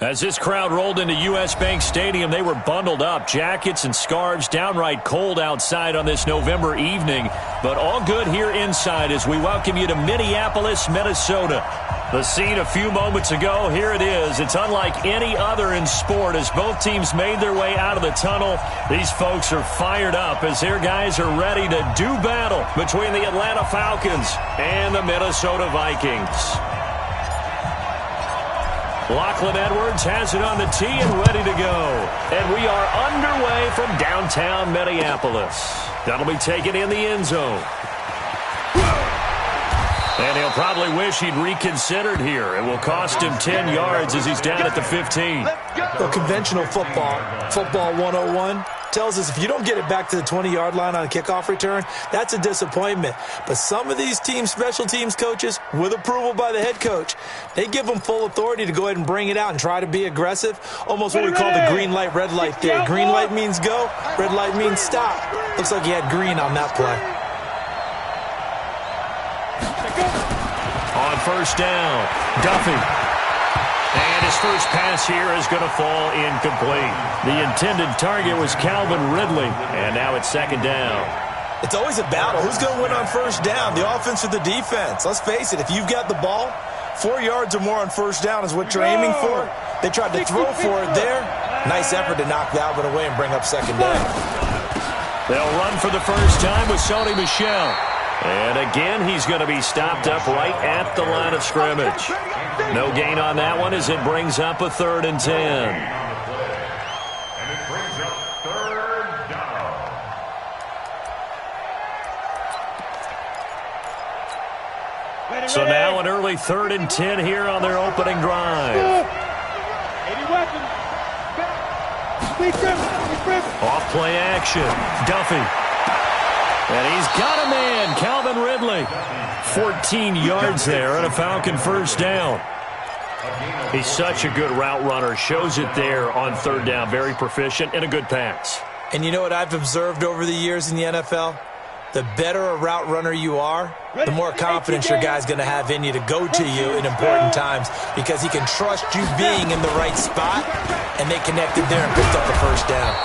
As this crowd rolled into U.S. Bank Stadium, they were bundled up, jackets and scarves, downright cold outside on this November evening. But all good here inside as we welcome you to Minneapolis, Minnesota. The scene a few moments ago, here it is. It's unlike any other in sport as both teams made their way out of the tunnel. These folks are fired up as their guys are ready to do battle between the Atlanta Falcons and the Minnesota Vikings. Lachlan Edwards has it on the tee and ready to go. And we are underway from downtown Minneapolis. That'll be taken in the end zone. And he'll probably wish he'd reconsidered here. It will cost him 10 yards as he's down at the 15. Well, conventional football 101, tells us if you don't get it back to the 20-yard line on a kickoff return, that's a disappointment. But some of these teams, special teams coaches, with approval by the head coach, they give them full authority to go ahead and bring it out and try to be aggressive. Almost what we call the green light, red light theory. Green light means go, red light means stop. Looks like he had green on that play. On first down, Duffy. And his first pass here is going to fall incomplete. The intended target was Calvin Ridley, and now it's second down. It's always a battle. Who's going to win on first down, the offense or the defense? Let's face it, if you've got the ball, 4 yards or more on first down is what you're aiming for. They tried to throw for it there. Nice effort to knock that one away and bring up second down. They'll run for the first time with Sony Michel. And again, he's going to be stopped up right at the line of scrimmage. No gain on that one as it brings up a 3rd and 10. And it brings up 3rd down. So now an early 3rd and 10 here on their opening drive. Off play action. Duffy. And he's got a man, Calvin Ridley. 14 yards there and a Falcon first down. He's such a good route runner. Shows it there on 3rd down. Very proficient and a good pass. And you know what I've observed over the years in the NFL? The better a route runner you are, the more confidence your guy's going to have in you to go to you in important times because he can trust you being in the right spot, and they connected there and picked up the first down.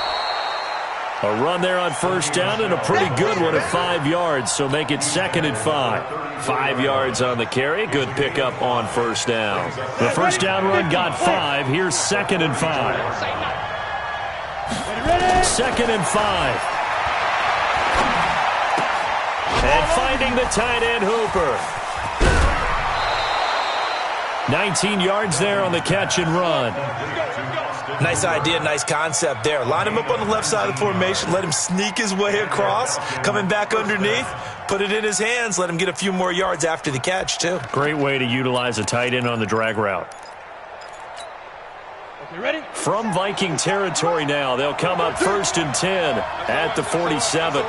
A run there on first down and a pretty good one at 5 yards, so make it 2nd and 5. 5 yards on the carry, good pickup on first down. The first down run got 5. Here's 2nd and 5. 2nd and 5. And finding the tight end Hooper. 19 yards there on the catch and run. Nice idea, nice concept there. Line him up on the left side of the formation, let him sneak his way across, coming back underneath, put it in his hands, let him get a few more yards after the catch, too. Great way to utilize a tight end on the drag route. Okay, ready? From Viking territory now, they'll come up 1st and 10 at the 47.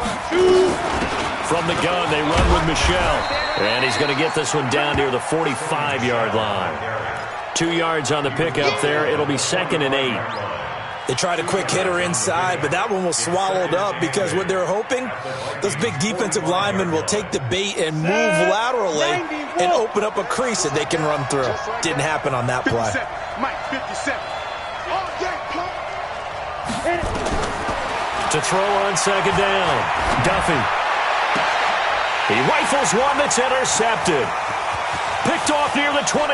From the gun, they run with Michel. And he's going to get this one down near the 45-yard line. 2 yards on the pickup there. It'll be 2nd and 8. They tried a quick hitter inside, but that one was swallowed up because what they're hoping, those big defensive linemen will take the bait and move laterally and open up a crease that they can run through. Didn't happen on that play. To throw on 2nd down, Duffy. He rifles one that's intercepted. Picked off near the 29.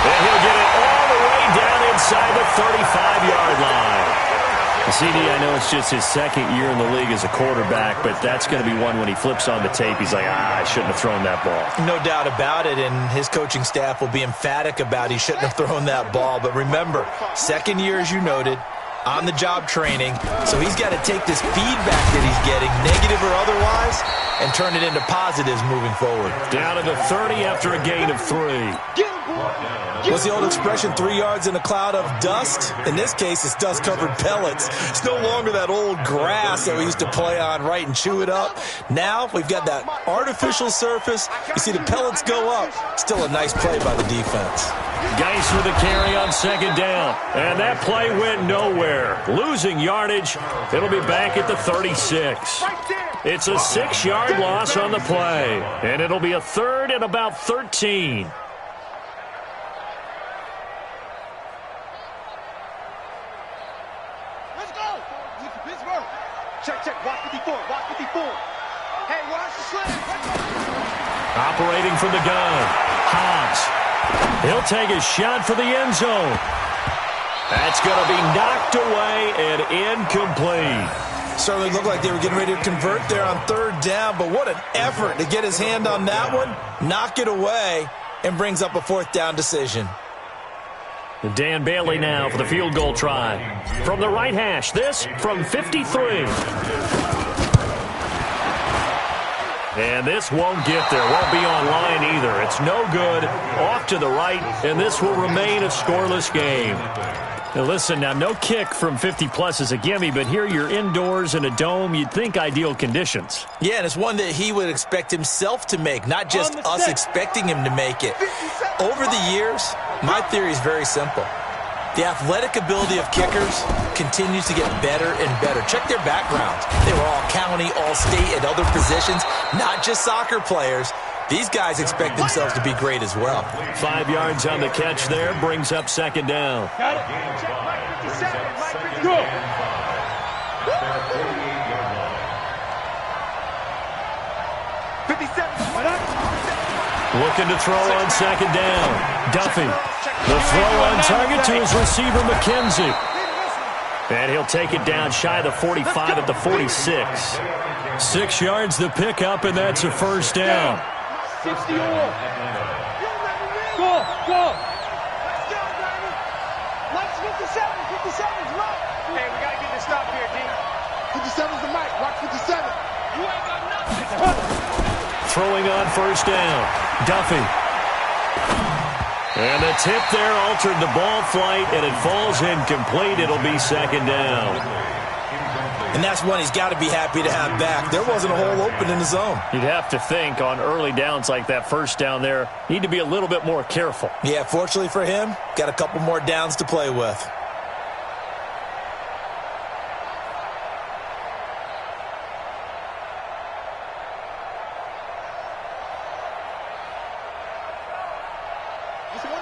And he'll get it all the way down inside the 35-yard line. CD, I know it's just his 2nd year in the league as a quarterback, but that's going to be one when he flips on the tape, he's like, I shouldn't have thrown that ball. No doubt about it, and his coaching staff will be emphatic about he shouldn't have thrown that ball. But remember, 2nd year, as you noted, on-the-job training, so he's got to take this feedback that he's getting, negative or otherwise, and turn it into positives moving forward. Down to the 30 after a gain of 3. What's the old expression, 3 yards in a cloud of dust? In this case, it's dust-covered pellets. It's no longer that old grass that we used to play on, right, and chew it up. Now we've got that artificial surface. You see the pellets go up. Still a nice play by the defense. Geis with a carry on 2nd down. And that play went nowhere. Losing yardage. It'll be back at the 36. It's a 6-yard loss on the play. And it'll be a 3rd and about 13. Check. Watch 54. Hey, watch the slam. Operating from the gun. Hobbs. He'll take a shot for the end zone. That's going to be knocked away and incomplete. Certainly looked like they were getting ready to convert there on third down, but what an effort to get his hand on that one, knock it away, and brings up a fourth down decision. Dan Bailey now for the field goal try. From the right hash, this from 53. And this won't get there, won't be online either. It's no good, off to the right, and this will remain a scoreless game. Now listen, now no kick from 50-plus is a gimme, but here you're indoors in a dome. You'd think ideal conditions. Yeah, and it's one that he would expect himself to make, not just us expecting him to make it. Over the years, my theory is very simple. The athletic ability of kickers continues to get better and better. Check their backgrounds. They were all county, all state, and other positions, not just soccer players. These guys expect themselves to be great as well. 5 yards on the catch there, brings up second down. Got it. Check Mike 57. Mike 57. Go. 57. Looking to throw on second down. Duffy. The throw on target to his receiver, McKenzie. And he'll take it down shy of the 45 at the 46. 6 yards the pickup, and that's a first down. 60 Go. Let's go, baby. Let's 57. 57's right. Hey, we got to get this stop here, D. 57's the mic. Watch 57. You ain't got nothing. Throwing on first down. Duffy. And the tip there altered the ball flight, and it falls incomplete. It'll be second down. And that's one he's got to be happy to have back. There wasn't a hole open in the zone. You'd have to think on early downs like that first down there, need to be a little bit more careful. Yeah, fortunately for him, got a couple more downs to play with.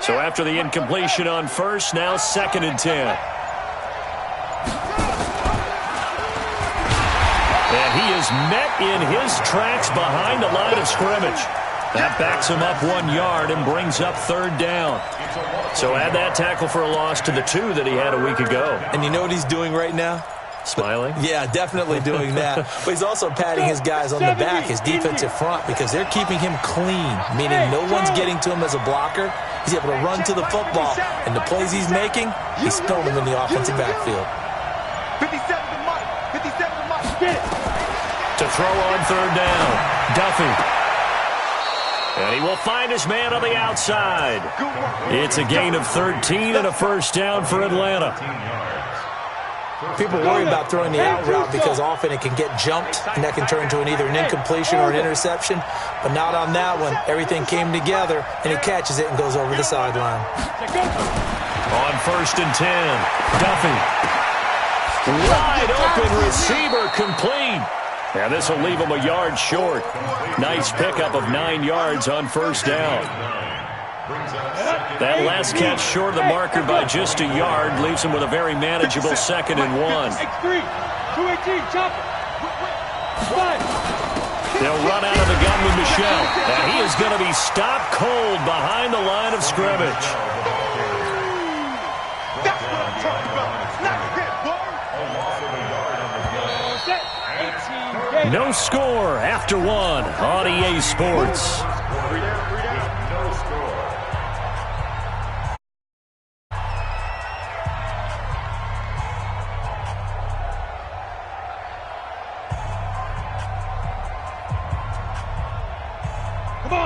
So after the incompletion on first, now 2nd and 10. And he is met in his tracks behind the line of scrimmage. That backs him up 1 yard and brings up third down. So add that tackle for a loss to the 2 that he had a week ago. And you know what he's doing right now? Smiling? Yeah, definitely doing that. But he's also patting his guys on the back, his defensive front, because they're keeping him clean, meaning no one's getting to him as a blocker. He's able to run to the football, and the plays he's making, he's spilling them in the offensive backfield. 57 to Mike. 57 to Mike. Get it. To throw on third down, Duffy. And he will find his man on the outside. It's a gain of 13 and a first down for Atlanta. People worry about throwing the out route because often it can get jumped, and that can turn into either an incompletion or an interception. But not on that one. Everything came together, and he catches it and goes over the sideline. On 1st and 10, Duffy. Wide open receiver complete. And this will leave him a yard short. Nice pickup of 9 yards on first down. That last catch short of the marker by just a yard leaves him with a very manageable 2nd and 1. X3, 218, chopper. They'll run out of the gun with Michelle. And he is going to be stopped cold behind the line of scrimmage. That's what I'm talking about. Not a hit, boy. No score after 1 on EA Sports.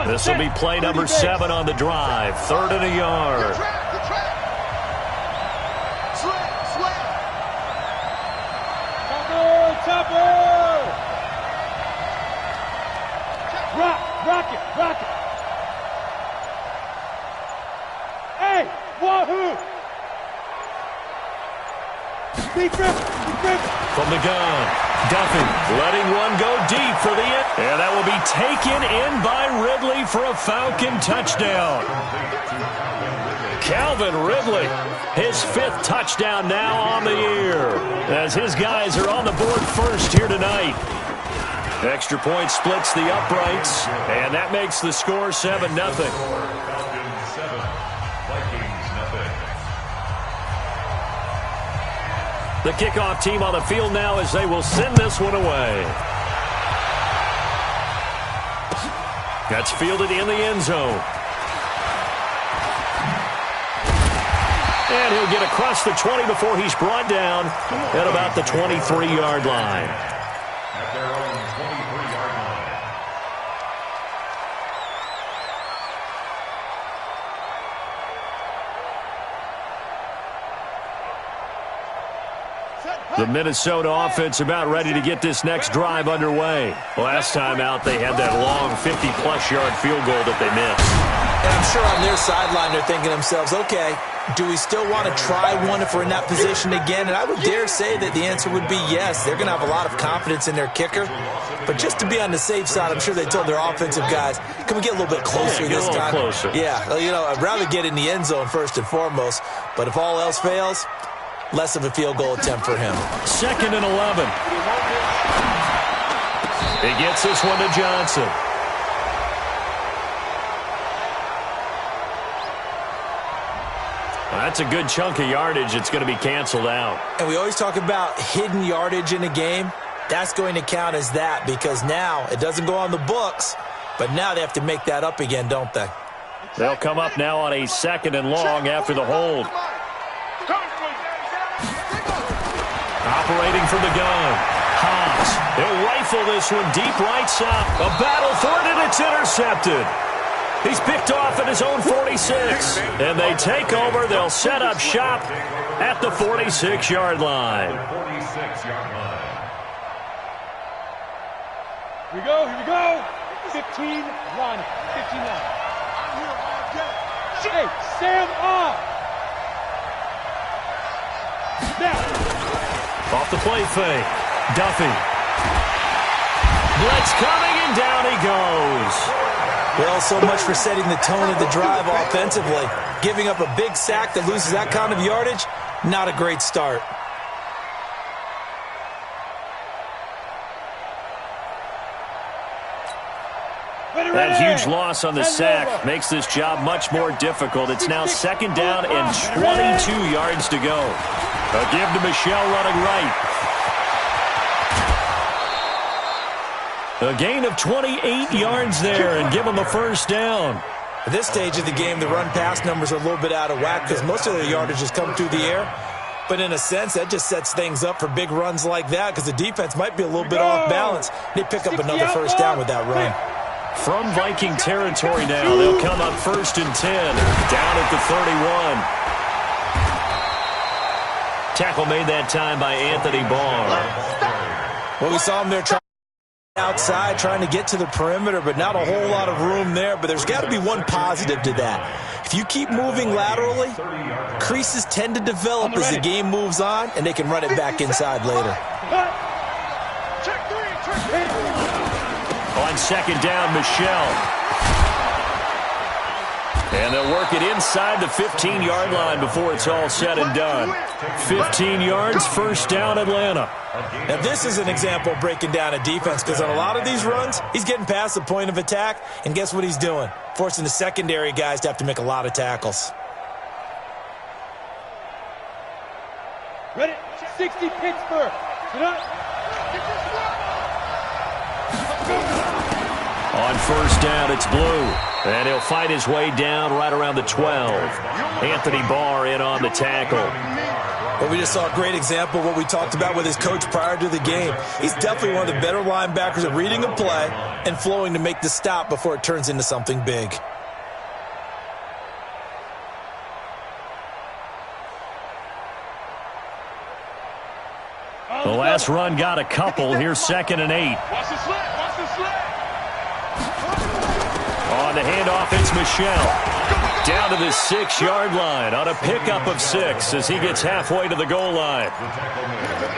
This will be play number 7 on the drive. 3rd and a yard. Rock it. Hey, wahoo! Deep rip. From the gun, Duffy letting one go deep for the end. And that will be taken in by Ridley for a Falcon touchdown. Calvin Ridley, his 5th touchdown now on the year, as his guys are on the board first here tonight. Extra point splits the uprights, and that makes the score 7-0. The kickoff team on the field now as they will send this one away. That's fielded in the end zone. And he'll get across the 20 before he's brought down at about the 23-yard line. At their own 23-yard line. The Minnesota offense about ready to get this next drive underway. Last time out, they had that long 50-plus yard field goal that they missed. And I'm sure on their sideline they're thinking to themselves, okay, do we still want to try one if we're in that position again? And I would dare say that the answer would be yes. They're going to have a lot of confidence in their kicker. But just to be on the safe side, I'm sure they told their offensive guys, can we get a little bit closer this time? Closer. Yeah, I'd rather get in the end zone first and foremost. But if all else fails, less of a field goal attempt for him. 2nd and 11. He gets this one to Johnson. Well, that's a good chunk of yardage. It's going to be canceled out. And we always talk about hidden yardage in a game. That's going to count as that because now it doesn't go on the books, but now they have to make that up again, don't they? They'll come up now on a 2nd and long after the hold. Operating from the gun. Hobbs. He'll rifle this one deep right side. A battle for it, and it's intercepted. He's picked off at his own 46. And they take over. They'll set up shop at the 46-yard line. 46-yard line. Here we go, here we go. 15, run. 15 now. Hey, Sam off. Now. Off the play fake. Duffy. Blitz coming, and down he goes. Well, so much for setting the tone of the drive offensively. Giving up a big sack that loses that kind of yardage, not a great start. That huge loss on the sack makes this job much more difficult. It's now 2nd down and 22 yards to go. A give to Michelle running right. A gain of 28 yards there and give him a 1st down. At this stage of the game, the run-pass numbers are a little bit out of whack because most of their yardage has come through the air. But in a sense, that just sets things up for big runs like that because the defense might be a little bit off balance. They pick up another 1st down with that run. From Viking territory now, they'll come up 1st and 10, down at the 31. Tackle made that time by Anthony Barr. Well, we saw him there outside trying to get to the perimeter, but not a whole lot of room there. But there's got to be one positive to that. If you keep moving laterally, creases tend to develop as the game moves on, and they can run it back inside later. On 2nd down, Michelle. And they'll work it inside the 15-yard line before it's all said and done. 15 yards, 1st down, Atlanta. Now, this is an example of breaking down a defense because on a lot of these runs, he's getting past the point of attack, and guess what he's doing? Forcing the secondary guys to have to make a lot of tackles. Ready? 60 Pittsburgh. Get up. On 1st down, it's Blue. And he'll fight his way down right around the 12. Anthony Barr in on the tackle. Well, we just saw a great example of what we talked about with his coach prior to the game. He's definitely one of the better linebackers at reading a play and flowing to make the stop before it turns into something big. The last run got a couple. Here's 2nd and 8. Watch the slant. Watch the slant. On the handoff, it's Michelle. Down to the 6-yard line on a pickup of 6 as he gets halfway to the goal line.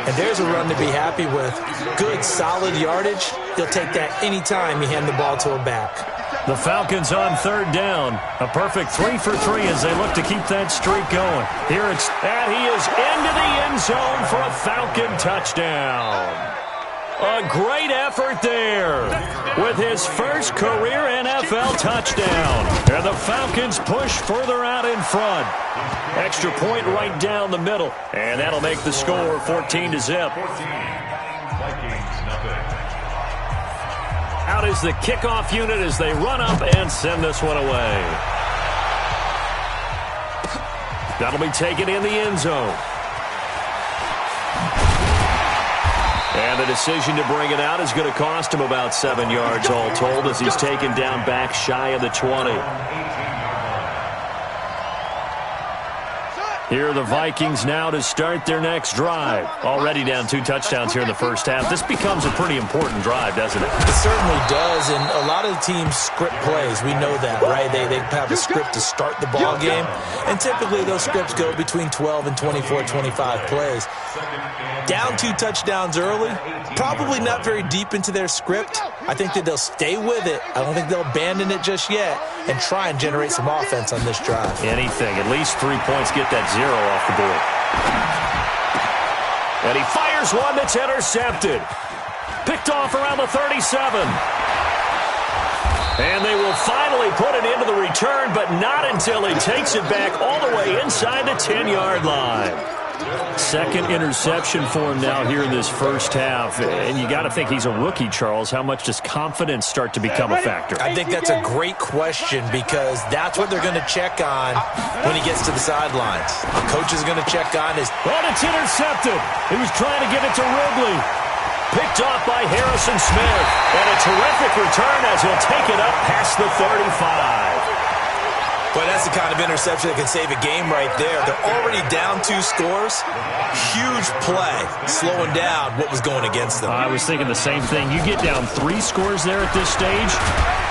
And there's a run to be happy with. Good, solid yardage. He'll take that anytime you hand the ball to a back. The Falcons on third down. A perfect 3 for 3 as they look to keep that streak going. Here it's, and he is into the end zone for a Falcon touchdown. A great effort there with his first career NFL touchdown. And the Falcons push further out in front. Extra point right down the middle. And that'll make the score 14-0. Out is the kickoff unit as they run up and send this one away. That'll be taken in the end zone. And the decision to bring it out is going to cost him about 7 yards all told as he's taken down back shy of the 20. Here are the Vikings now to start their next drive. Already down 2 touchdowns here in the first half. This becomes a pretty important drive, doesn't it? It certainly does, and a lot of the teams script plays. We know that, right? They have a script to start the ball game, and typically those scripts go between 12 and 24, 25 plays. Down 2 touchdowns early, probably not very deep into their script. I think that they'll stay with it. I don't think they'll abandon it just yet and try and generate some offense on this drive. Anything. At least 3 points, get that 0 off the board. And he fires one that's intercepted. Picked off around the 37. And they will finally put it into the return, but not until he takes it back all the way inside the 10-yard line. Second interception for him now here in this first half. And you got to think he's a rookie, Charles. How much does confidence start to become a factor? I think that's a great question because that's what they're going to check on when he gets to the sidelines. The coach is going to check on his... Oh, it's intercepted. He was trying to give it to Ridley. Picked off by Harrison Smith. And a terrific return as he'll take it up past the 35. Boy, that's the kind of interception that can save a game right there. They're already down 2 scores. Huge play, slowing down what was going against them. I was thinking the same thing. You get down 3 scores there at this stage,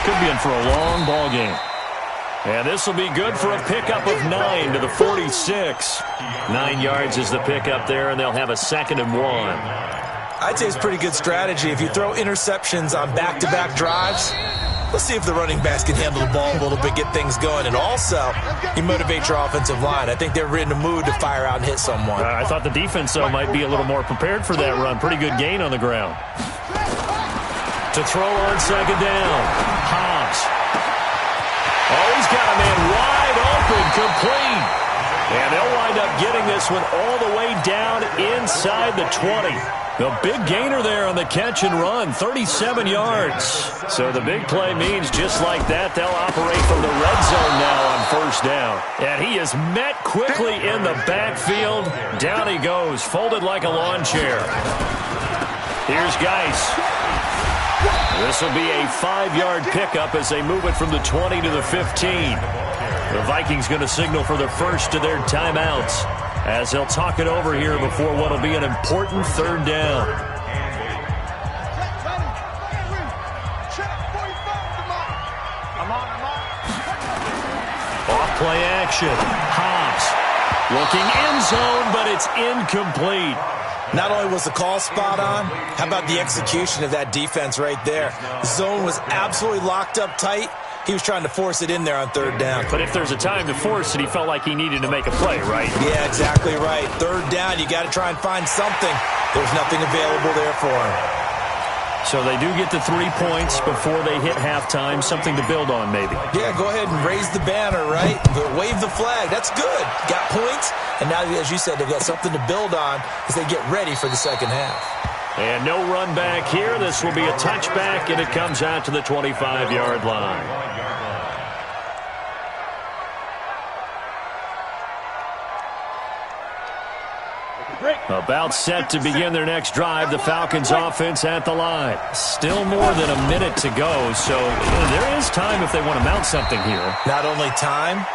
could be in for a long ball game. And this will be good for a pickup of 9 to the 46. 9 yards is the pickup there, and they'll have a 2nd and 1. I'd say it's pretty good strategy. If you throw interceptions on back-to-back drives, let's see if the running backs can handle the ball a little bit, get things going, and also you motivate your offensive line. I think they're in the mood to fire out and hit someone. I thought the defense, though, might be a little more prepared for that run. Pretty good gain on the ground. To throw on 2nd down, Hobbs. Oh, he's got a man wide open, complete. And they'll wind up getting this one all the way down inside the 20. The big gainer there on the catch and run, 37 yards. So the big play means just like that, they'll operate from the red zone now on 1st down. And he is met quickly in the backfield. Down he goes, folded like a lawn chair. Here's Geis. This will be a 5-yard pickup as they move it from the 20 to the 15. The Vikings going to signal for the first of their timeouts as they'll talk it over here before what will be an important 3rd down. Off play action. Hobbs looking end zone, but it's incomplete. Not only was the call spot on, how about the execution of that defense right there? The zone was absolutely locked up tight. He was trying to force it in there on 3rd down. But if there's a time to force it, he felt like he needed to make a play, right? Yeah, exactly right. 3rd down, you got to try and find something. There's nothing available there for him. So they do get the 3 points before they hit halftime, something to build on maybe. Yeah, go ahead and raise the banner, right? Wave the flag. That's good. Got points, and now, as you said, they've got something to build on as they get ready for the 2nd half. And no run back here. This will be a touchback, and it comes out to the 25-yard line. About set to begin their next drive. The Falcons offense at the line. Still more than a minute to go, so there is time if they want to mount something here. Not only time,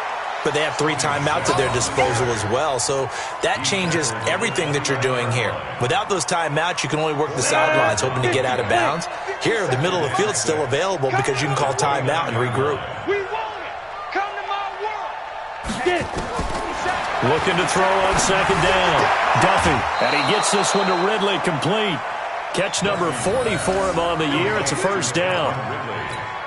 but they have 3 timeouts at their disposal as well. So that changes everything that you're doing here. Without those timeouts, you can only work the sidelines, hoping to get out of bounds. Here, the middle of the field is still available because you can call timeout and regroup. We want it. Come to my world. Looking to throw on 2nd down. Duffy, and he gets this one to Ridley complete. Catch number 40 for him on the year. It's a 1st down.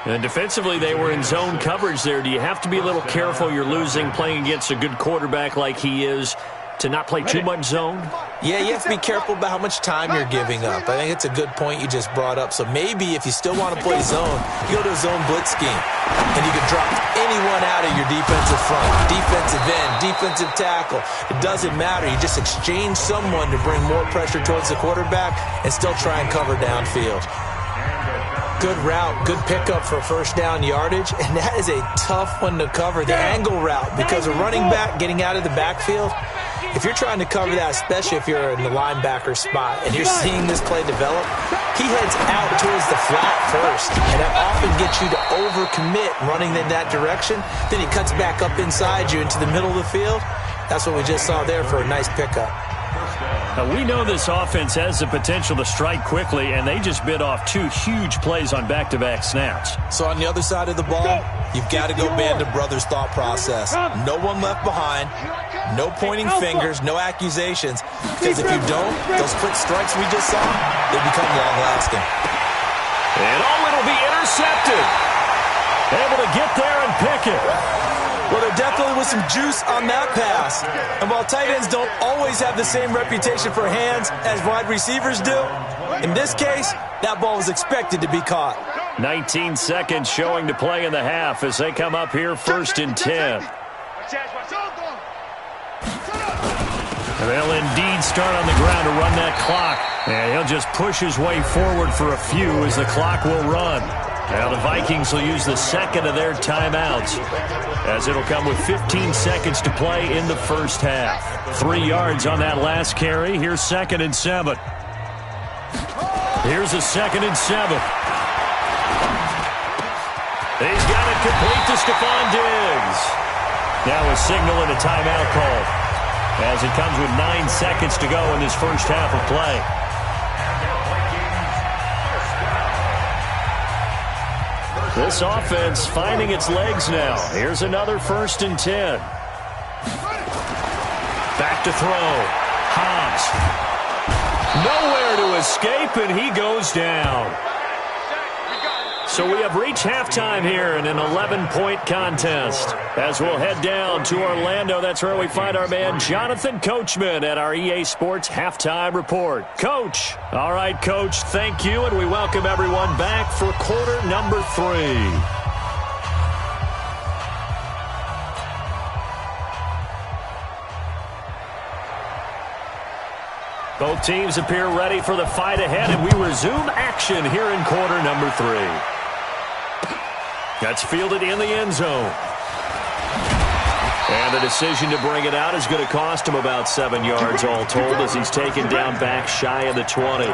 And defensively, they were in zone coverage there. Do you have to be a little careful? You're losing, playing against a good quarterback like he is, to not play too much zone? Yeah, you have to be careful about how much time you're giving up. I think it's a good point you just brought up. So maybe if you still want to play zone, you go to a zone blitz scheme, and you can drop anyone out of your defensive front, defensive end, defensive tackle. It doesn't matter. You just exchange someone to bring more pressure towards the quarterback and still try and cover downfield. Good route, good pickup for first down yardage, and that is a tough one to cover, the angle route, because a running back getting out of the backfield, if you're trying to cover that, especially if you're in the linebacker spot and you're seeing this play develop, he heads out towards the flat first, and that often gets you to overcommit running in that direction. Then he cuts back up inside you into the middle of the field. That's what we just saw there for a nice pickup. Now, we know this offense has the potential to strike quickly, and they just bit off 2 huge plays on back-to-back snaps. So on the other side of the ball, you've got to go band of brothers thought process. No one left behind, no pointing fingers, no accusations, because if you don't, those quick strikes we just saw, they become long-lasting. And it'll be intercepted. Able to get there and pick it. Well, there definitely was some juice on that pass. And while tight ends don't always have the same reputation for hands as wide receivers do, in this case, that ball was expected to be caught. 19 seconds showing to play in the half as they come up here 1st and 10. And they'll indeed start on the ground to run that clock. And he'll just push his way forward for a few as the clock will run. Now the Vikings will use the second of their timeouts as it'll come with 15 seconds to play in the first half. 3 yards on that last carry. Here's 2nd and 7. Here's a 2nd and 7. He's got it complete to Stephon Diggs. Now a signal and a timeout call as it comes with 9 seconds to go in this first half of play. This offense finding its legs now. Here's another 1st and 10. Back to throw. Hobbs. Nowhere to escape, and he goes down. So we have reached halftime here in an 11-point contest. As we'll head down to Orlando, that's where we find our man Jonathan Coachman at our EA Sports Halftime Report. Coach. All right, Coach, thank you, and we welcome everyone back for quarter number 3. Both teams appear ready for the fight ahead, and we resume action here in quarter number 3. That's fielded in the end zone. And the decision to bring it out is going to cost him about 7 yards all told as he's taken down back shy of the 20.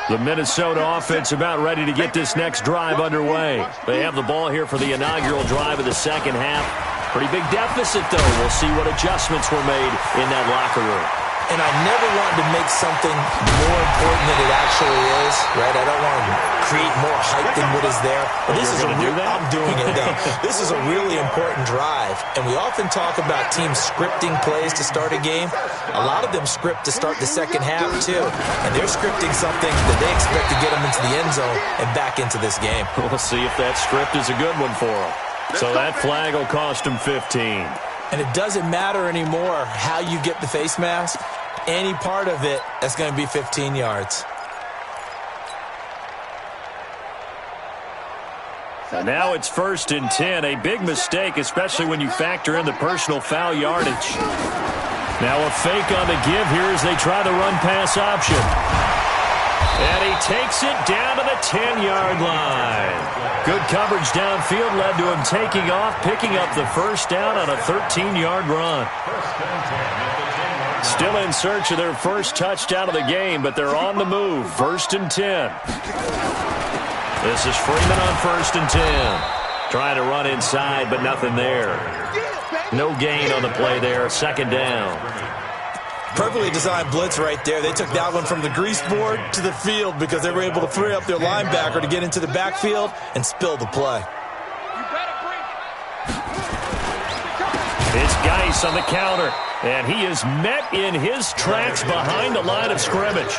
The Minnesota offense about ready to get this next drive underway. They have the ball here for the inaugural drive of the second half. Pretty big deficit, though. We'll see what adjustments were made in that locker room. And I never wanted to make something more important than it actually is, right? I don't want to create more hype than what is there. But this is I'm doing it, though. This is a really important drive. And we often talk about teams scripting plays to start a game. A lot of them script to start the second half, too. And they're scripting something that they expect to get them into the end zone and back into this game. We'll see if that script is a good one for them. So that flag will cost him 15. And it doesn't matter anymore how you get the face mask. Any part of it, that's going to be 15 yards. And now it's 1st and 10. A big mistake, especially when you factor in the personal foul yardage. Now a fake on the give here as they try the run-pass option. And he takes it down to the 10-yard line. Good coverage downfield led to him taking off, picking up the first down on a 13-yard run. Still in search of their first touchdown of the game, but they're on the move. 1st and 10. This is Freeman on 1st and 10. Trying to run inside, but nothing there. No gain on the play there. 2nd down. Perfectly designed blitz right there. They took that one from the grease board to the field because they were able to free up their linebacker to get into the backfield and spill the play. It's Geis on the counter. And he is met in his tracks behind the line of scrimmage.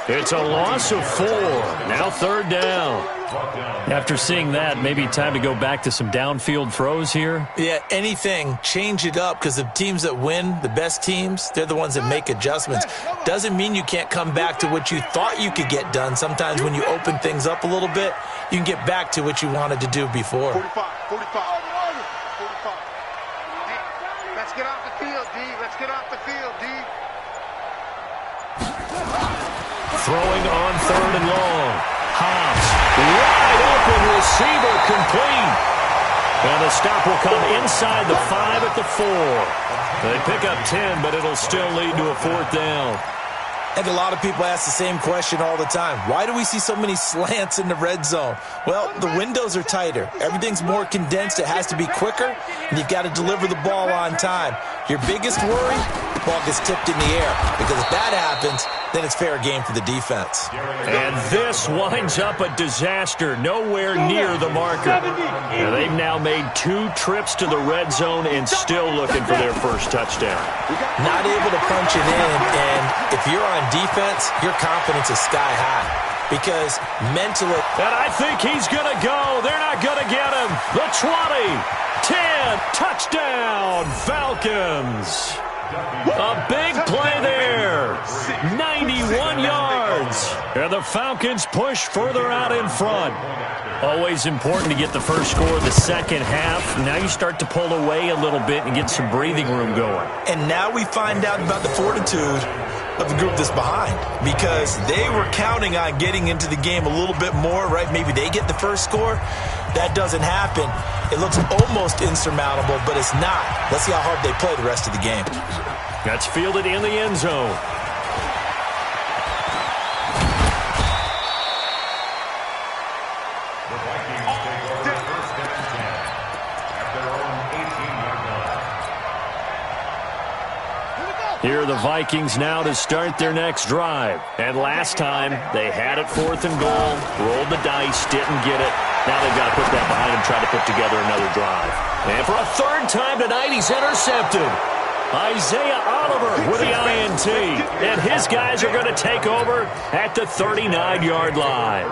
It's a loss of 4. Now 3rd down. After seeing that, maybe time to go back to some downfield throws here. Yeah, anything. Change it up, because the teams that win, the best teams, they're the ones that make adjustments. Doesn't mean you can't come back to what you thought you could get done. Sometimes when you open things up a little bit, you can get back to what you wanted to do before. 45. Let's get off the field, D. Let's get off the field, D. Throwing on 3rd and long. Hobbs, wide open receiver, complete. And the stop will come inside the 5 at the 4. They pick up 10, but it'll still lead to a 4th down. And a lot of people ask the same question all the time. Why do we see so many slants in the red zone? Well, the windows are tighter. Everything's more condensed. It has to be quicker, and you've got to deliver the ball on time. Your biggest worry, the ball gets tipped in the air. Because if that happens, then it's fair game for the defense. And this winds up a disaster, nowhere near the marker. And they've now made 2 trips to the red zone and still looking for their first touchdown. Not able to punch it in, and if you're on defense, your confidence is sky high. Because mentally... And I think he's going to go. They're not going to get him. The 20, 10, touchdown, Falcons. A big play there. 91 yards. And the Falcons push further out in front. Always important to get the first score of the second half. Now you start to pull away a little bit and get some breathing room going. And now we find out about the fortitude of the group that's behind, because they were counting on getting into the game a little bit more, right? Maybe they get the first score. That doesn't happen. It looks almost insurmountable, but it's not. Let's see how hard they play the rest of the game. That's fielded in the end zone. The Vikings take over 1st and 10 at their own 18-yard line. Here are the Vikings now to start their next drive. And last time, they had it 4th and goal, rolled the dice, didn't get it. Now they've got to put that behind them, try to put together another drive. And for a 3rd time tonight, he's intercepted. Isaiah Oliver with the INT. And his guys are going to take over at the 39-yard line.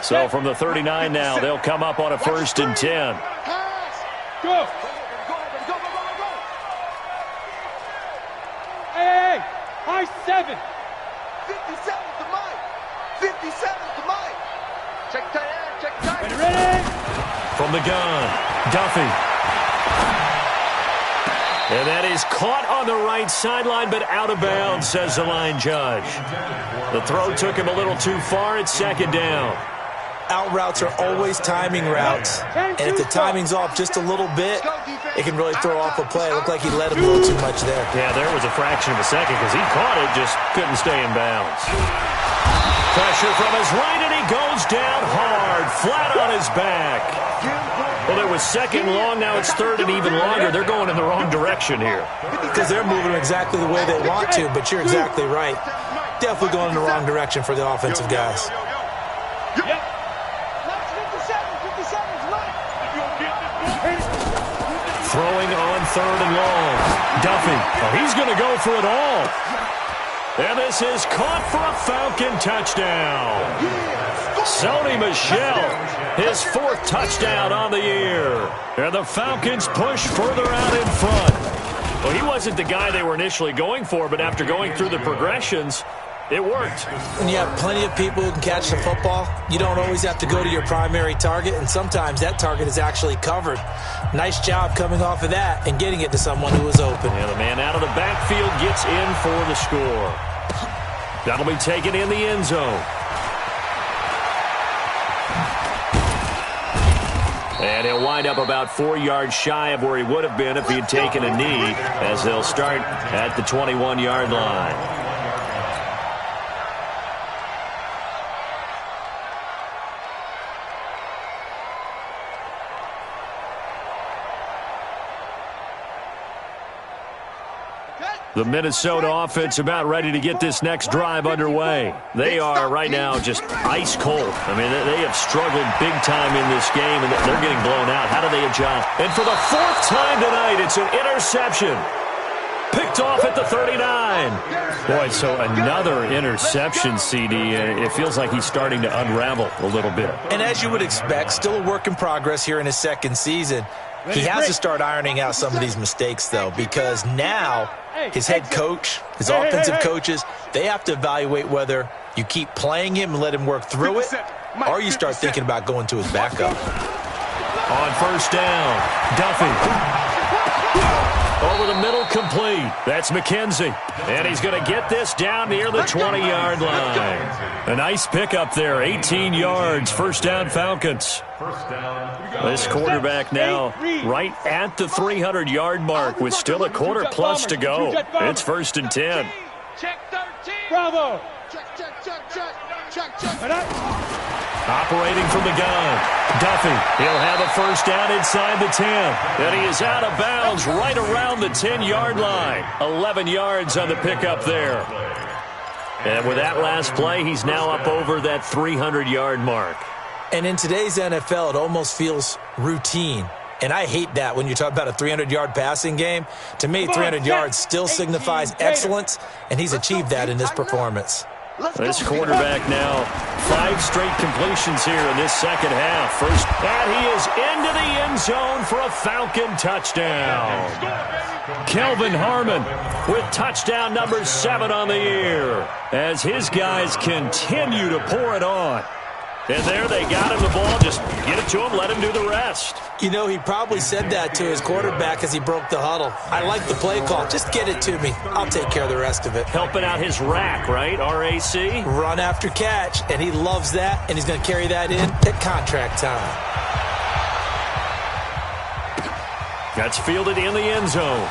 So from the 39 now, they'll come up on a 1st and 10. Go. Hey, high 7. 57 to Mike. 57 to Mike. Check tight end, check tight end. Ready? From the gun, Duffy. And that is caught on the right sideline, but out of bounds, says the line judge. The throw took him a little too far. It's 2nd down. Out routes are always timing routes. And if the timing's off just a little bit, it can really throw off a play. It looked like he let him a little too much there. Yeah, there was a fraction of a second because he caught it, just couldn't stay in bounds. Pressure from his right, and he goes down hard, flat on his back. Well, it was 2nd and long. Now it's 3rd and even longer. They're going in the wrong direction here. Because they're moving exactly the way they want to, but you're exactly right. Definitely going in the wrong direction for the offensive guys. Throwing on 3rd and long. Duffy. Oh, he's going to go for it all. And this is caught for a Falcon touchdown. Sony Michel, his 4th touchdown on the year. And the Falcons push further out in front. Well, he wasn't the guy they were initially going for, but after going through the progressions, it worked. When you have plenty of people who can catch the football, you don't always have to go to your primary target, and sometimes that target is actually covered. Nice job coming off of that and getting it to someone who was open. And the man out of the backfield gets in for the score. That'll be taken in the end zone. And he'll wind up about 4 yards shy of where he would have been if he had taken a knee, as they'll start at the 21-yard line. Okay. The Minnesota offense about ready to get this next drive underway. They are right now just ice cold. I mean, they have struggled big time in this game, and they're getting blown out. How do they adjust? And for the 4th time tonight, it's an interception. Picked off at the 39. Boy, so another interception, CD. It feels like he's starting to unravel a little bit. And as you would expect, still a work in progress here in his 2nd season. He has to start ironing out some of these mistakes, though, because now his head coach, his offensive coaches, they have to evaluate whether you keep playing him and let him work through it, or you start thinking about going to his backup. On 1st down, Duffy. Over the middle, complete. That's McKenzie. And he's going to get this down near the 20-yard line. A nice pickup there, 18 yards. 1st down, Falcons. This quarterback now right at the 300-yard mark with still a quarter plus to go. It's 1st and 10. Check 13. Bravo. Check. Operating from the gun, Duffy. He'll have a 1st down inside the 10. And he is out of bounds right around the 10-yard line. 11 yards on the pickup there. And with that last play, he's now up over that 300-yard mark. And in today's NFL, it almost feels routine. And I hate that when you talk about a 300-yard passing game. To me, 300 yards still signifies excellence, and he's achieved that in this performance. This quarterback now 5 straight completions here in this 2nd half. First, and he is into the end zone for a Falcon touchdown. Kelvin Harmon with touchdown number 7 on the year as his guys continue to pour it on. And there they got him the ball. Just get it to him, let him do the rest. You know, he probably said that to his quarterback as he broke the huddle. I like the play call. Just get it to me. I'll take care of the rest of it. Helping out his rack, right? RAC? Run after catch, and he loves that, and he's going to carry that in at contract time. That's fielded in the end zone.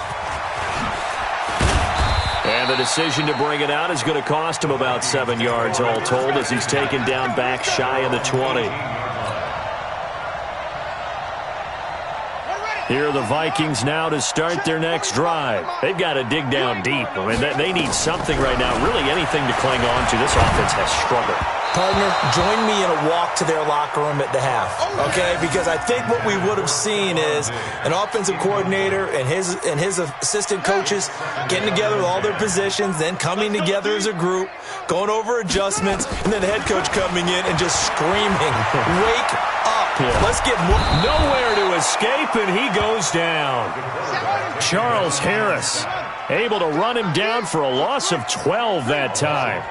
And the decision to bring it out is going to cost him about 7 yards all told as he's taken down back shy of the 20. Here are the Vikings now to start their next drive. They've got to dig down deep. I mean, they need something right now, really anything to cling on to. This offense has struggled. Partner, join me in a walk to their locker room at the half, okay? Because I think what we would have seen is an offensive coordinator and his assistant coaches getting together with all their positions, then coming together as a group, going over adjustments, and then the head coach coming in and just screaming, "Wake up. Let's get more." Nowhere to escape, and he goes down. Charles Harris able to run him down for a loss of 12 that time.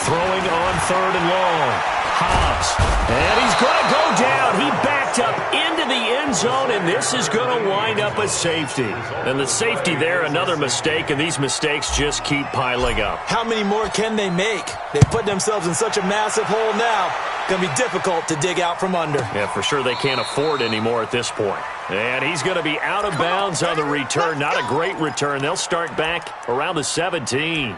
Throwing on 3rd and long. Hobbs. And he's going to go down. He backed up into the end zone, and this is going to wind up a safety. And the safety there, another mistake, and these mistakes just keep piling up. How many more can they make? They put themselves in such a massive hole now. Going to be difficult to dig out from under. Yeah, for sure they can't afford anymore at this point. And he's going to be out of bounds on the return. Not a great return. They'll start back around the 17.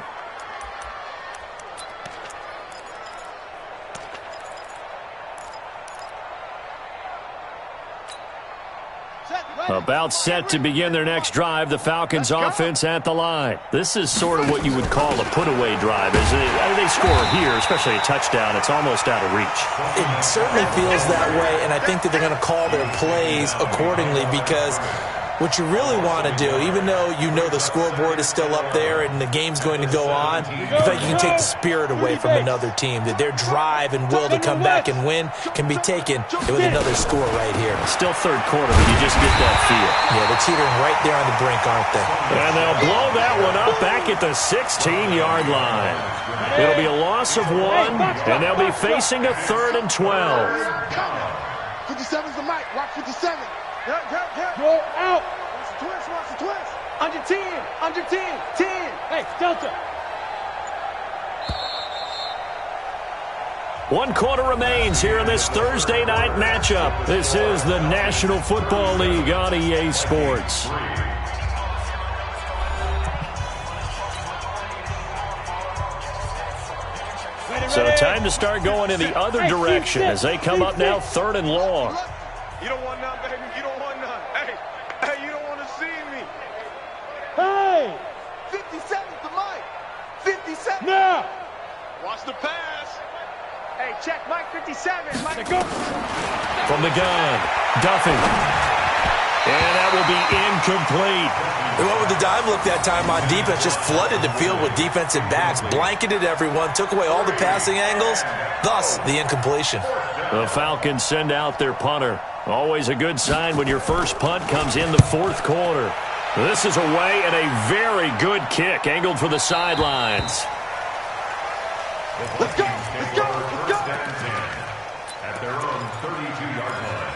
About set to begin their next drive, the Falcons offense at the line. This is sort of what you would call a put-away drive, isn't it? I mean, they score here, especially a touchdown. It's almost out of reach. It certainly feels that way, and I think that they're going to call their plays accordingly because what you really want to do, even though you know the scoreboard is still up there and the game's going to go on, you think you can take the spirit away from another team, that their drive and will to come back and win can be taken with another score right here. Still 3rd quarter, but you just get that feel. Yeah, they're teetering right there on the brink, aren't they? And they'll blow that one up back at the 16-yard line. It'll be a loss of 1, and they'll be facing a 3rd and 12. 57's the mic. Watch 57. Go out. Watch the twist. Under 10. Under 10. 10. Hey, Delta. 1 quarter remains here in this Thursday night matchup. This is the National Football League on EA Sports. So time to start going in the other direction as they come up now 3rd and long. You don't want none, baby. You don't want none. Hey, you don't want to see me. Hey! 57's the mic. 57. Now! Watch the pass. Hey, check Mike 57. Mike. Go! From the gun, Duffy. And that will be incomplete. They went with the dime look that time on defense, just flooded the field with defensive backs, blanketed everyone, took away all the passing angles, thus the incompletion. The Falcons send out their punter. Always a good sign when your first punt comes in the 4th quarter. This is away and a very good kick, angled for the sidelines. Let's go. Let's go. Let's go. At their own 32-yard line.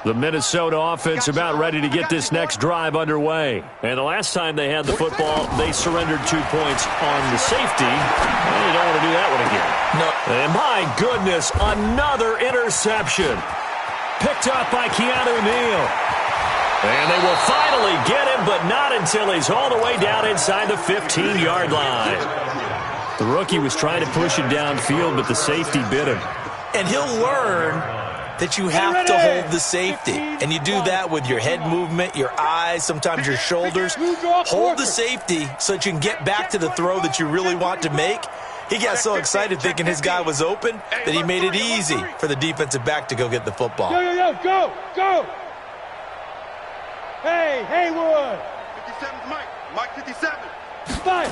The Minnesota offense about ready to get this next drive underway. And the last time they had the football, they surrendered 2 points on the safety. Well, you don't want to do that one again. No. And my goodness, another interception. Picked up by Keanu Neal. And they will finally get him, but not until he's all the way down inside the 15-yard line. The rookie was trying to push him downfield, but the safety bit him. And he'll learn that you have to hold the safety. And you do that with your head movement, your eyes, sometimes your shoulders. Hold the safety so that you can get back to the throw that you really want to make. He got so excited thinking his guy was open that he made it easy for the defensive back to go get the football. Go! Hey, Haywood! 57's Mike. Mike 57. Fight!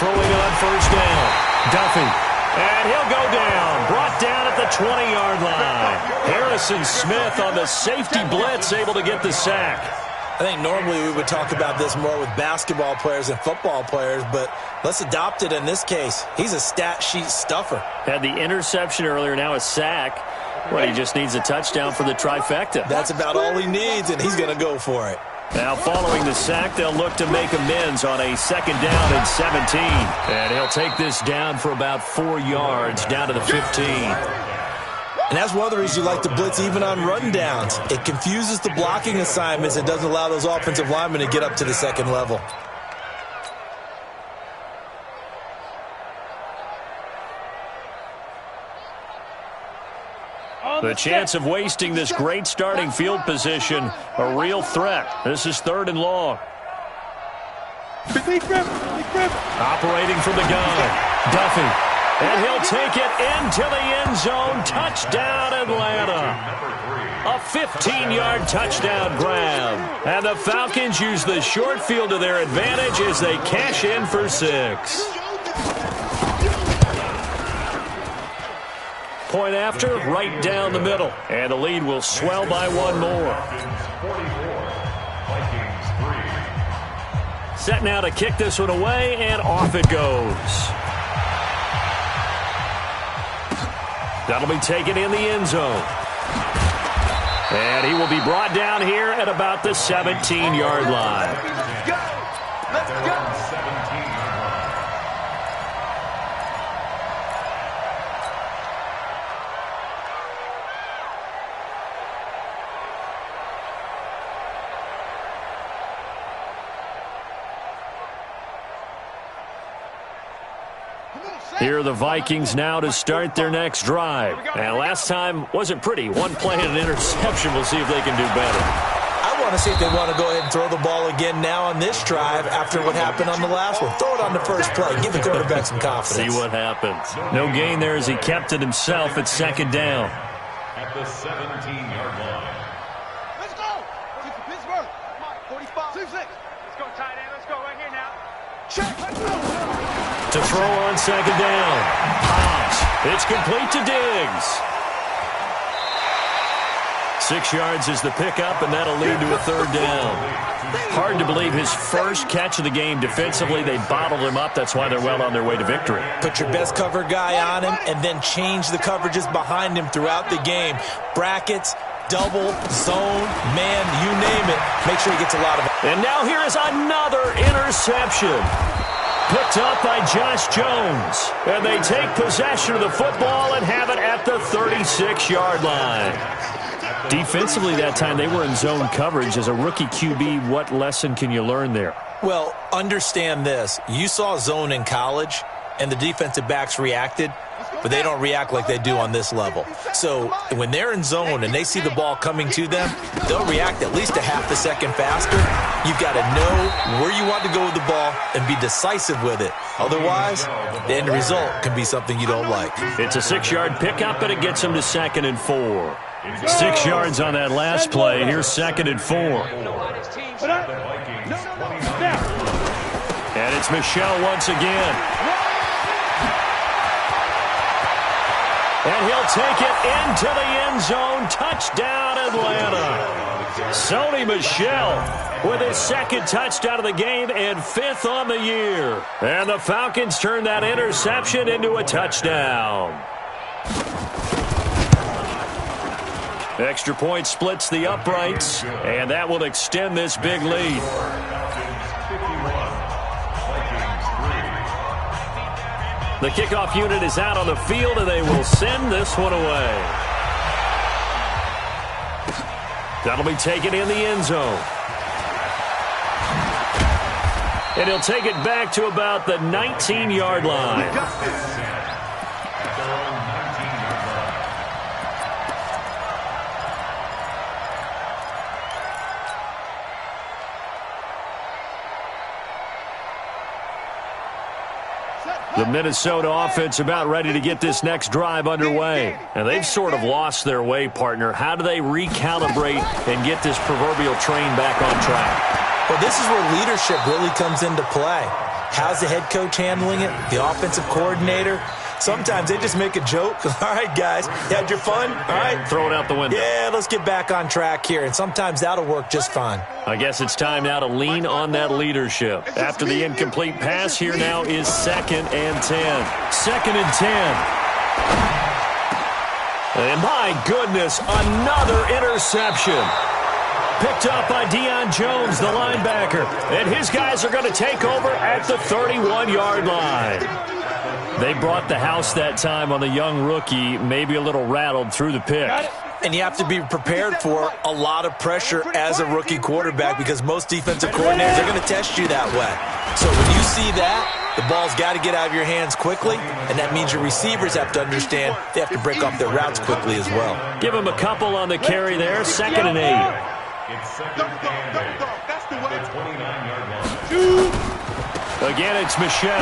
Throwing on first down. Duffy. And he'll go down. Brought down at the 20-yard line. Harrison Smith on the safety blitz, able to get the sack. I think normally we would talk about this more with basketball players and football players, but let's adopt it in this case. He's a stat sheet stuffer. Had the interception earlier, now a sack. Well, he just needs a touchdown for the trifecta. That's about all he needs, and he's going to go for it. Now, following the sack, they'll look to make amends on a 2nd down and 17. And he'll take this down for about 4 yards, down to the 15. And that's one of the reasons you like to blitz even on rundowns. It confuses the blocking assignments and doesn't allow those offensive linemen to get up to the 2nd level. The chance of wasting this great starting field position, a real threat. This is 3rd and long. Big grip! Operating from the gun, Duffy. And he'll take it into the end zone. Touchdown, Atlanta. A 15-yard touchdown grab. And the Falcons use the short field to their advantage as they cash in for 6. Point after, right down the middle. And the lead will swell by 1 more. Set now to kick this one away, and off it goes. That'll be taken in the end zone. And he will be brought down here at about the 17-yard line. Let's go. Here are the Vikings now to start their next drive. And last time wasn't pretty. One play and an interception. We'll see if they can do better. I want to see if they want to go ahead and throw the ball again now on this drive after what happened on the last one. Throw it on the first play. Give the quarterback some confidence. See what happens. No gain there as he kept it himself at 2nd down. At the 17-yard line. Let's go. Pittsburgh. 45. 6-6. Let's go, tight end. Let's go right here now. Check. Let's go. To throw on 2nd down. Hobbs. It's complete to Diggs. 6 yards is the pickup, and that'll lead to a 3rd down. Hard to believe his first catch of the game defensively. They bottled him up. That's why they're well on their way to victory. Put your best cover guy on him and then change the coverages behind him throughout the game. Brackets, double, zone, man, you name it. Make sure he gets a lot of it. And now here is another interception. Picked up by Josh Jones. And they take possession of the football and have it at the 36-yard line. Defensively that time, they were in zone coverage. As a rookie QB, what lesson can you learn there? Well, understand this. You saw zone in college, and the defensive backs reacted, but they don't react like they do on this level. So when they're in zone and they see the ball coming to them, they'll react at least a half a second faster. You've got to know where you want to go with the ball and be decisive with it. Otherwise, the end result can be something you don't like. It's a 6-yard pickup, and it gets them to 2nd and 4. 6 yards on that last play. Here's 2nd and 4. And it's Michel once again. And he'll take it into the end zone. Touchdown, Atlanta. Sony Michel with his 2nd touchdown of the game and 5th on the year. And the Falcons turn that interception into a touchdown. Extra point splits the uprights, and that will extend this big lead. The kickoff unit is out on the field, and they will send this one away. That'll be taken in the end zone. And he'll take it back to about the 19-yard line. The Minnesota offense about ready to get this next drive underway. And they've sort of lost their way, partner. How do they recalibrate and get this proverbial train back on track? Well, this is where leadership really comes into play. How's the head coach handling it? The offensive coordinator? Sometimes they just make a joke. All right, guys, you had your fun? All right. Throw it out the window. Yeah, let's get back on track here. And sometimes that'll work just fine. I guess it's time now to lean on that leadership. After the incomplete pass, here now is 2nd and 10. 2nd and 10. And my goodness, another interception. Picked up by Deion Jones, the linebacker. And his guys are going to take over at the 31-yard line. They brought the house that time on the young rookie, maybe a little rattled through the pick. And you have to be prepared for a lot of pressure as a rookie quarterback because most defensive coordinators are going to test you that way. So when you see that, the ball's got to get out of your hands quickly, and that means your receivers have to understand they have to break off their routes quickly as well. Give them a couple on the carry there, 2nd and 8. Again, it's Michel.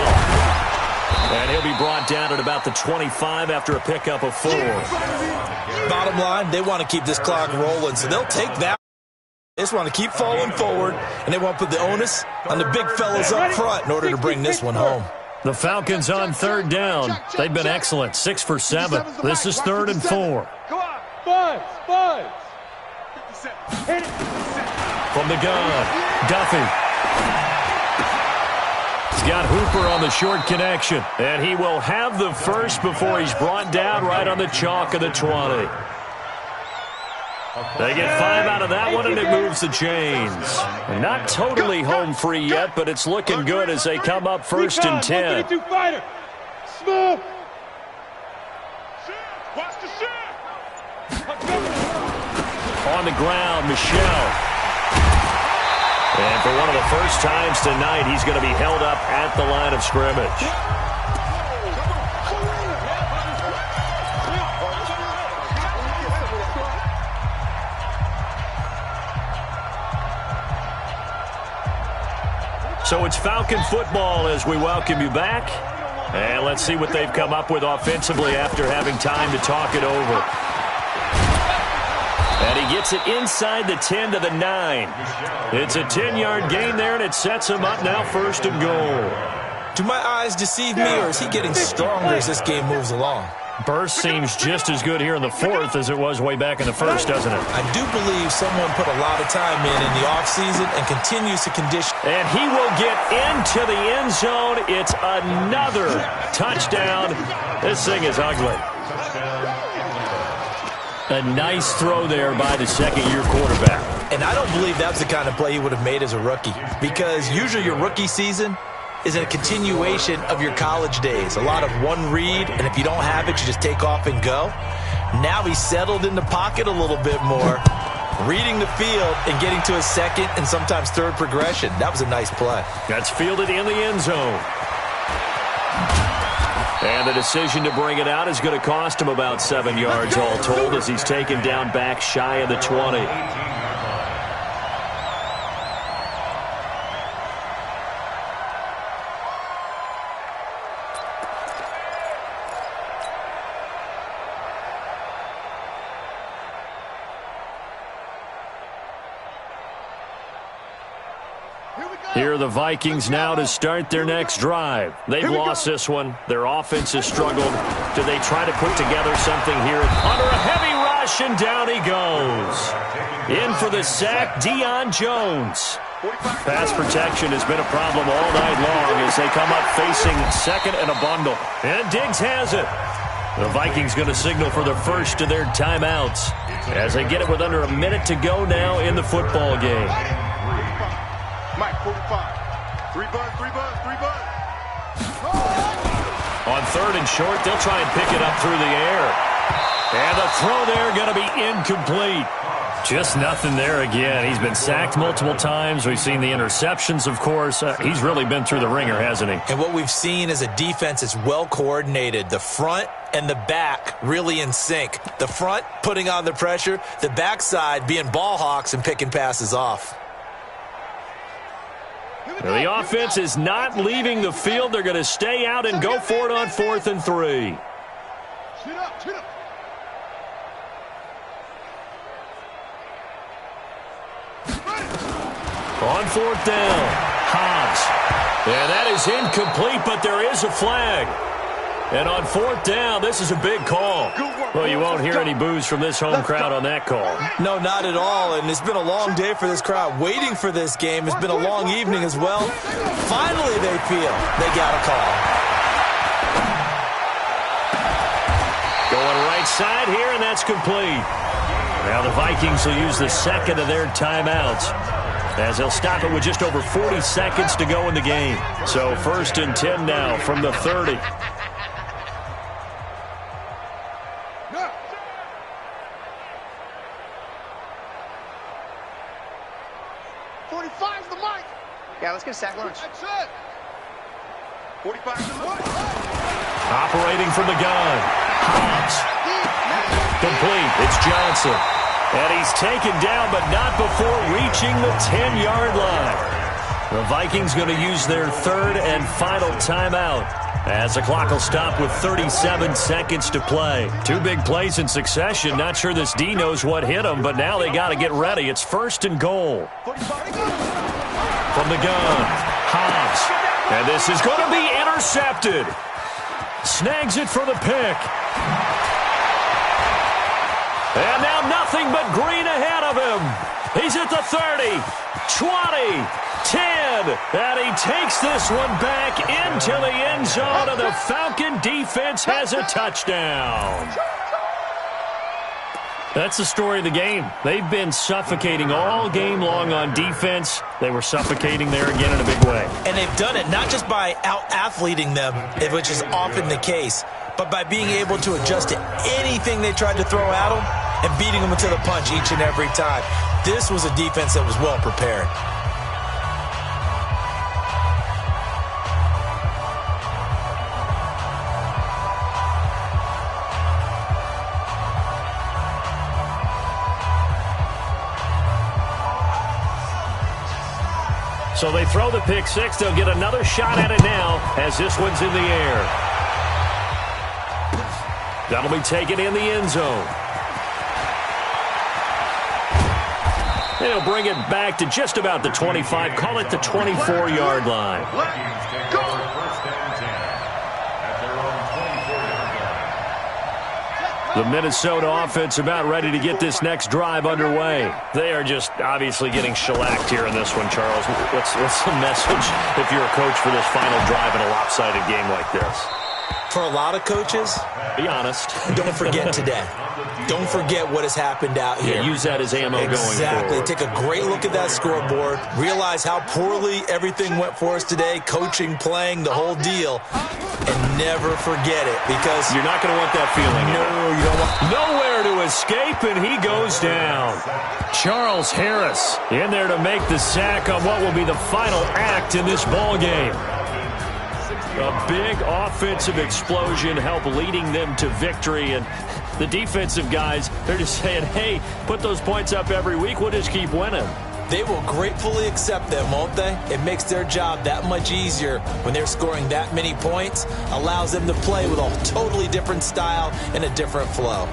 And he'll be brought down at about the 25 after a pickup of 4. Bottom line, they want to keep this clock rolling, so they'll take that. They just want to keep falling forward, and they want to put the onus on the big fellas up front in order to bring this one home. The Falcons on 3rd down. They've been excellent, 6 for 7. This is 3rd and 4. Buds. From the gun, Duffy. He's got Hooper on the short connection, and he will have the first before he's brought down right on the chalk of the 20. They get 5 out of that one, and it moves the chains. Not totally home free yet, but it's looking good as they come up 1st and 10. Smooth. On the ground, Michel. And for one of the first times tonight, he's going to be held up at the line of scrimmage. So it's Falcon football as we welcome you back. And let's see what they've come up with offensively after having time to talk it over. And he gets it inside the 10 to the 9. It's a 10-yard gain there, and it sets him up now 1st and goal. Do my eyes deceive me, or is he getting stronger as this game moves along? Burst seems just as good here in the 4th as it was way back in the 1st, doesn't it? I do believe someone put a lot of time in the offseason and continues to condition. And he will get into the end zone. It's another touchdown. This thing is ugly. A nice throw there by the 2nd-year quarterback. And I don't believe that's the kind of play he would have made as a rookie, because usually your rookie season is a continuation of your college days. A lot of one read, and if you don't have it, you just take off and go. Now he's settled in the pocket a little bit more. reading the field and getting to a second and sometimes third progression. That was a nice play. That's fielded in the end zone. And the decision to bring it out is going to cost him about 7 yards all told as he's taken down back shy of the 20. Here are the Vikings now to start their next drive. They've lost this one. Their offense has struggled. Do they try to put together something here? Under a heavy rush, and down he goes. In for the sack, Deion Jones. Pass protection has been a problem all night long as they come up facing second and a bundle. And Diggs has it. The Vikings going to signal for the first of their timeouts as they get it with under a minute to go now in the football game. Mike, 45. 3 buds, 3 buds, 3 buds. On third and short, they'll try and pick it up through the air. And the throw there going to be incomplete. Just nothing there again. He's been sacked multiple times. We've seen the interceptions, of course. He's really been through the ringer, hasn't he? And what we've seen is a defense that's well coordinated. The front and the back really in sync. The front putting on the pressure. The backside being ball hawks and picking passes off. The offense is not leaving the field. They're going to stay out and go for it on 4th and 3. On 4th down, Hobbs. And that is incomplete, but there is a flag. And on 4th down, this is a big call. Well, you won't hear any boos from this home crowd on that call. No, not at all. And it's been a long day for this crowd. Waiting for this game. It's been a long evening as well. Finally, they feel they got a call. Going right side here, and that's complete. Now the Vikings will use the second of their timeouts as they'll stop it with just over 40 seconds to go in the game. So 1st and 10 now from the 30. Yeah, let's get a sack lunch. That's it. 45 to the right. Operating from the gun. Hobbs. Complete. It's Johnson. And he's taken down, but not before reaching the 10-yard line. The Vikings going to use their third and final timeout as the clock will stop with 37 seconds to play. 2 big plays in succession. Not sure this D knows what hit him, but now they got to get ready. It's 1st and goal. From the gun, Hobbs. And this is going to be intercepted. Snags it for the pick. And now nothing but green ahead of him. He's at the 30, 20, 10. And he takes this one back into the end zone, and the Falcon defense has a touchdown. That's the story of the game. They've been suffocating all game long on defense. They were suffocating there again in a big way. And they've done it not just by out-athleting them, which is often the case, but by being able to adjust to anything they tried to throw at them and beating them to the punch each and every time. This was a defense that was well prepared. So they throw the pick six. They'll get another shot at it now as this one's in the air. That'll be taken in the end zone. They'll bring it back to just about the 25. Call it the 24-yard line. The Minnesota offense about ready to get this next drive underway. They are just obviously getting shellacked here in this one, Charles. What's the message if you're a coach for this final drive in a lopsided game like this? For a lot of coaches, be honest. don't forget today. don't forget what has happened out here. Yeah, use that as ammo going forward. Exactly. Take a great look at that scoreboard. Realize how poorly everything went for us today, coaching, playing, the whole deal. And never forget it, because you're not going to want that feeling. No, you don't want. Nowhere to escape, and he goes down. Charles Harris in there to make the sack on what will be the final act in this ball game. A big offensive explosion helped leading them to victory, and the defensive guys, they're just saying, hey, put those points up every week, we'll just keep winning. They will gratefully accept them, won't they? It makes their job that much easier when they're scoring that many points, allows them to play with a totally different style and a different flow.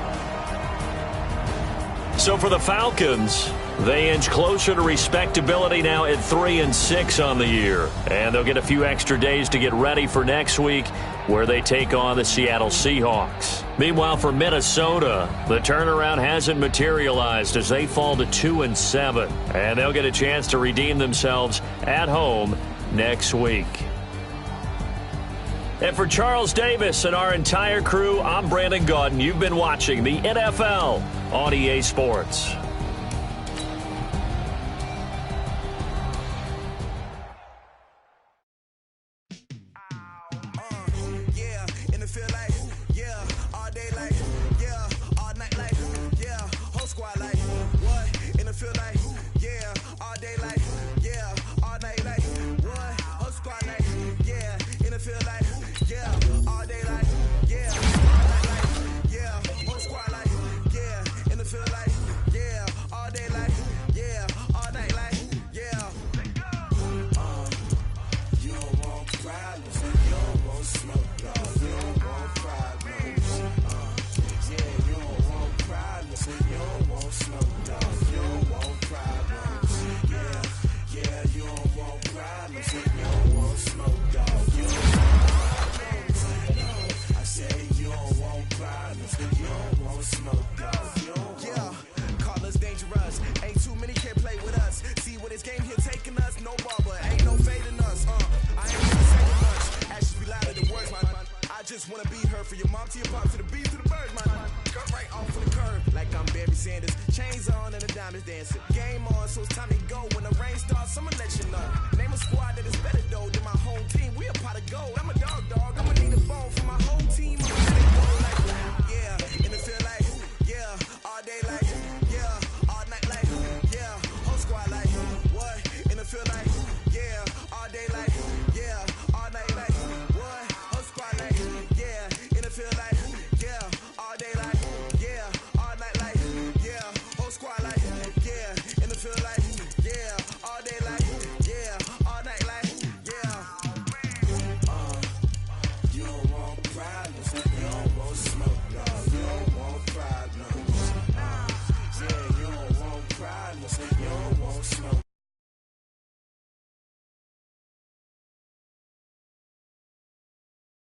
So for the Falcons, they inch closer to respectability now at 3-6 on the year. And they'll get a few extra days to get ready for next week, where they take on the Seattle Seahawks. Meanwhile, for Minnesota, the turnaround hasn't materialized as they fall to 2-7. And they'll get a chance to redeem themselves at home next week. And for Charles Davis and our entire crew, I'm Brandon Gaudin. You've been watching the NFL on EA Sports. Just wanna be her for your mom to your pop to the beat to the birds, man. Cut right off of the curb like I'm Barry Sanders. Chains on and the diamonds dancing. Game on, so it's time to go. When the rain starts, I'ma let you know. Name a squad that is better though than my home team. We a pot of gold. I'm a dog.